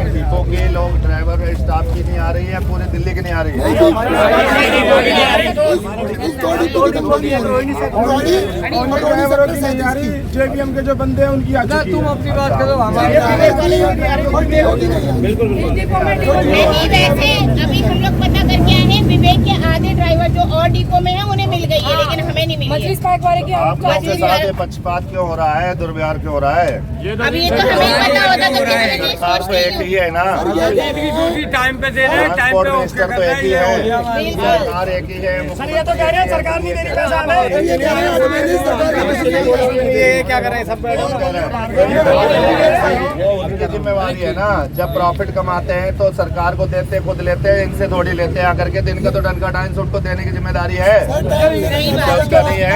Depot के लोग driver staff की नहीं आ रही है, पूरे दिल्ली की नहीं आ रही है। जेबीएम के जो बंदे हैं उनकी तुम अपनी बात करो। बिल्कुल वैसे अभी हम लोग पता करके आए हैं, विवेक के आधे ड्राइवर जो और डिपो में है उन्हें मिल गई है, लेकिन हमें नहीं मिली है। आपके साथ पक्षपात क्यों हो रहा है, दुर्व्यवहार क्यों हो रहा है? अभी ये तो हमें पता होता तो सरकार तो एक ही है ना, टाइम पे दे रहे, टाइम पे मिनिस्टर तो एक ही है, सरकार एक ही है। सर ये तो कह रहे हैं सरकार नहीं दे रही पैसा हमें। ये क्या कर रहे हैं सब? वो उनकी जिम्मेवारी है ना, जब प्रॉफिट कमाते हैं तो सरकार को देते, खुद लेते हैं, इनसे थोड़ी लेते हैं आकर के। दिन का तो डंका डांस उनको देने की जिम्मेदारी है, उसका नहीं है।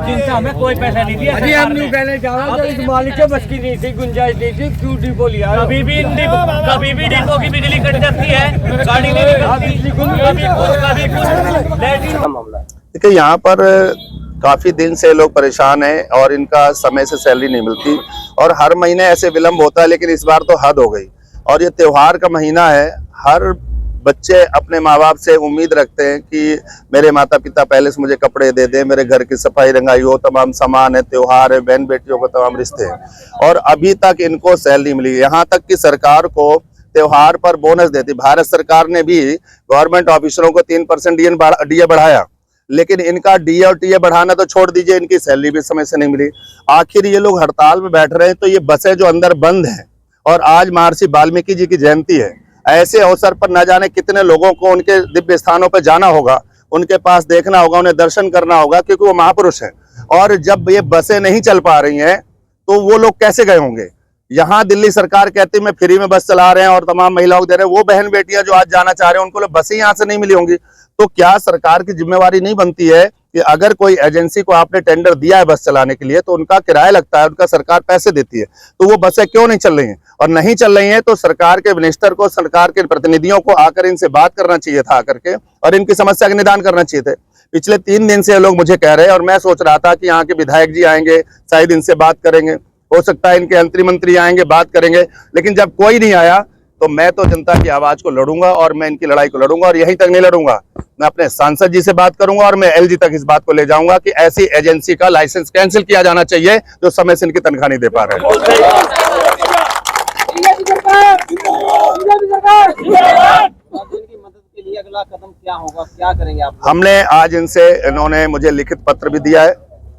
जिनसे हमें कोई पैसा नहीं दिया। अभी हम न्यू कहने जा रहे हैं, इस मालिक के बस की नहीं थी, गुंजाइश नहीं थी, क्यों डिपो लिया? कभी भी डिपो की बिजली कट जाती है, गाड़ी नहीं देखिए यहाँ पर काफी दिन से लोग परेशान हैं और इनका समय से सैलरी नहीं मिलती और हर महीने ऐसे विलम्ब होता है, लेकिन इस बार तो हद हो गई। और ये त्योहार का महीना है, हर बच्चे अपने माँ बाप से उम्मीद रखते हैं कि मेरे माता पिता पहले से मुझे कपड़े दे दें, मेरे घर की सफाई रंगाई हो, तमाम सामान है, त्योहार है, बहन बेटियों को तमाम रिश्ते हैं, और अभी तक इनको सैलरी मिली। यहाँ तक कि सरकार को त्योहार पर बोनस देती, भारत सरकार ने भी गवर्नमेंट ऑफिसरों को 3% डीए बढ़ाया, लेकिन इनका डीए और टीए बढ़ाना तो छोड़ दीजिए, इनकी सैलरी भी समय से नहीं मिली। आखिर ये लोग हड़ताल में बैठ रहे हैं तो ये बसें जो अंदर बंद हैं, और आज महर्षि वाल्मीकि जी की जयंती है, ऐसे अवसर पर न जाने कितने लोगों को उनके दिव्य स्थानों पर जाना होगा, उनके पास देखना होगा, उन्हें दर्शन करना होगा, क्योंकि वो महापुरुष हैं। और जब ये बसें नहीं चल पा रही हैं तो वो लोग कैसे गए होंगे? यहाँ दिल्ली सरकार कहती है मैं फ्री में बस चला रहे हैं और तमाम महिलाओं को दे रहे हैं, वो बहन बेटियां जो आज जाना चाह रहे हैं उनको बसें यहाँ से नहीं मिली होंगी। तो क्या सरकार की जिम्मेवारी नहीं बनती है कि अगर कोई एजेंसी को आपने टेंडर दिया है बस चलाने के लिए, तो उनका किराया लगता है, उनका सरकार पैसे देती है, तो वो बसें क्यों नहीं चल रही हैं? और नहीं चल रही हैं तो सरकार के मिनिस्टर को, सरकार के प्रतिनिधियों को आकर इनसे बात करना चाहिए था आकर के, और इनकी समस्या का निदान करना चाहिए थे। पिछले 3 दिन से लोग मुझे कह रहे हैं, और मैं सोच रहा था कि यहाँ के विधायक जी आएंगे, शायद इनसे बात करेंगे, हो सकता है इनके मंत्री आएंगे, बात करेंगे, लेकिन जब कोई नहीं आया तो मैं तो जनता की आवाज को लड़ूंगा और मैं इनकी लड़ाई को लड़ूंगा। और यहीं तक नहीं लड़ूंगा, मैं अपने सांसद जी से बात करूंगा और मैं एलजी तक इस बात को ले जाऊंगा कि ऐसी एजेंसी का लाइसेंस कैंसिल किया जाना चाहिए जो समय से इनकी तनख्वाह नहीं दे पा रहे हैं। अगला कदम क्या होगा, क्या करेंगे आप? हमने आज इन्होंने मुझे लिखित पत्र भी दिया है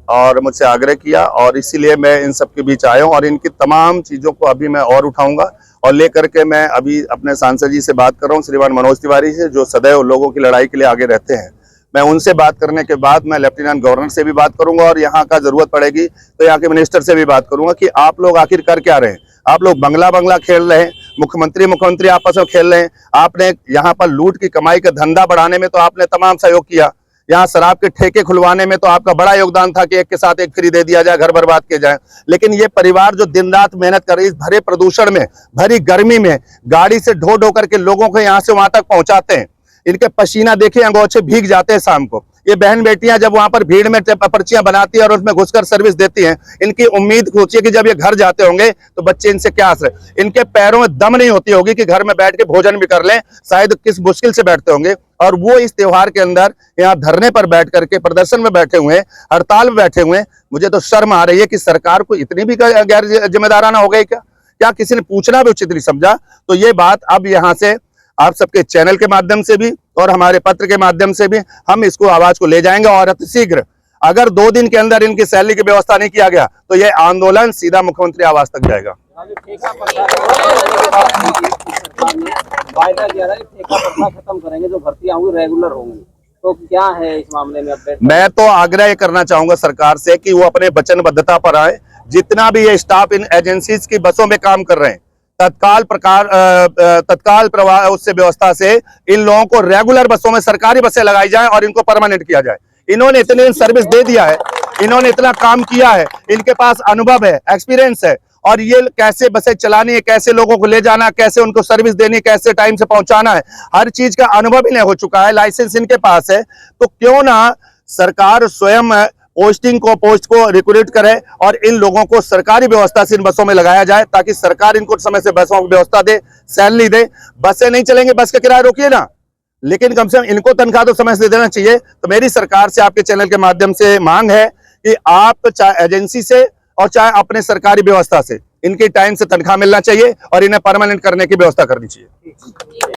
और मुझसे आग्रह किया, और इसीलिए मैं इन सब के बीच आया हूँ। और इनकी तमाम चीजों को अभी मैं और उठाऊंगा और लेकर के मैं अभी अपने सांसद जी से बात कर रहा हूँ, श्रीमान मनोज तिवारी से, जो सदैव लोगों की लड़ाई के लिए आगे रहते हैं। मैं उनसे बात करने के बाद मैं लेफ्टिनेंट गवर्नर से भी बात करूंगा, और यहाँ का जरूरत पड़ेगी तो यहाँ के मिनिस्टर से भी बात करूंगा कि आप लोग आखिर कर क्या रहे हैं। आप लोग बंगला खेल रहे हैं, मुख्यमंत्री आपस में खेल रहे हैं। आपने यहाँ पर लूट की कमाई का धंधा बढ़ाने में तो आपने तमाम सहयोग किया, यहाँ शराब के ठेके खुलवाने में तो आपका बड़ा योगदान था कि एक के साथ एक फ्री दे दिया जाए, घर बर्बाद किए जाए। लेकिन ये परिवार जो दिन रात मेहनत कर रही है, इस भरे प्रदूषण में, भरी गर्मी में, गाड़ी से ढो ढो करके लोगों को यहाँ से वहां तक पहुंचाते हैं, इनके पसीना देखे अंगोछे भीग जाते हैं शाम को। ये बहन बेटियां जब वहां पर भीड़ में पर्चियां बनाती है और उसमें घुसकर सर्विस देती हैं, इनकी उम्मीद सोचिए कि जब ये घर जाते होंगे तो बच्चे इनसे क्या आस रहे, इनके पैरों में दम नहीं होती होगी कि घर में बैठ के भोजन भी कर लें, शायद किस मुश्किल से बैठते होंगे। और वो इस त्योहार के अंदर यहाँ धरने पर बैठ करके, प्रदर्शन में बैठे हुए हैं, हड़ताल में बैठे हुए हैं। मुझे तो शर्म आ रही है कि सरकार को इतनी भी गैर जिम्मेदाराना हो गई क्या किसी ने पूछना भी उचित नहीं समझा? तो ये बात अब यहाँ से आप सबके चैनल के माध्यम से भी और हमारे पत्र के माध्यम से भी हम इसको आवाज को ले जाएंगे, और अतिशीघ्र अगर 2 दिन के अंदर इनकी सैलरी की व्यवस्था नहीं किया गया तो यह आंदोलन सीधा मुख्यमंत्री आवास तक जाएगा। खत्म करेंगे, जो भर्तियां होंगी रेगुलर होंगी, तो क्या है इस मामले में अपडेट? मैं तो आग्रह करना चाहूंगा सरकार से कि वो अपने वचनबद्धता पर आए। जितना भी ये स्टाफ इन एजेंसीज की बसों में काम कर रहे हैं, तत्काल प्रवाह उससे व्यवस्था से इन लोगों को रेगुलर बसों में सरकारी बसें लगाई जाएं और इनको परमानेंट किया जाए। इन्होंने इतने दिन सर्विस दे दिया है, इन्होंने इतना काम किया है, इनके पास अनुभव है, एक्सपीरियंस है, और ये कैसे बसें चलानी है, कैसे लोगों को ले जाना, कैसे उनको सर्विस देनी, कैसे टाइम से पहुंचाना है, हर चीज का अनुभव इन्हें हो चुका है, लाइसेंस इनके पास है। तो क्यों ना सरकार स्वयं पोस्ट को रिक्रूट करे और इन लोगों को सरकारी व्यवस्था से इन बसों में लगाया जाए, ताकि सरकार इनको समय से बसों की व्यवस्था दे, सैलरी दे। बसें नहीं चलेंगे, बस का किराया रोकिए ना, लेकिन कम से कम इनको तनख्वाह तो समय से देना चाहिए। तो मेरी सरकार से आपके चैनल के माध्यम से मांग है कि आप चाहे एजेंसी से और चाहे अपने सरकारी व्यवस्था से इनकी टाइम से तनख्वाह मिलना चाहिए और इन्हें परमानेंट करने की व्यवस्था करनी चाहिए।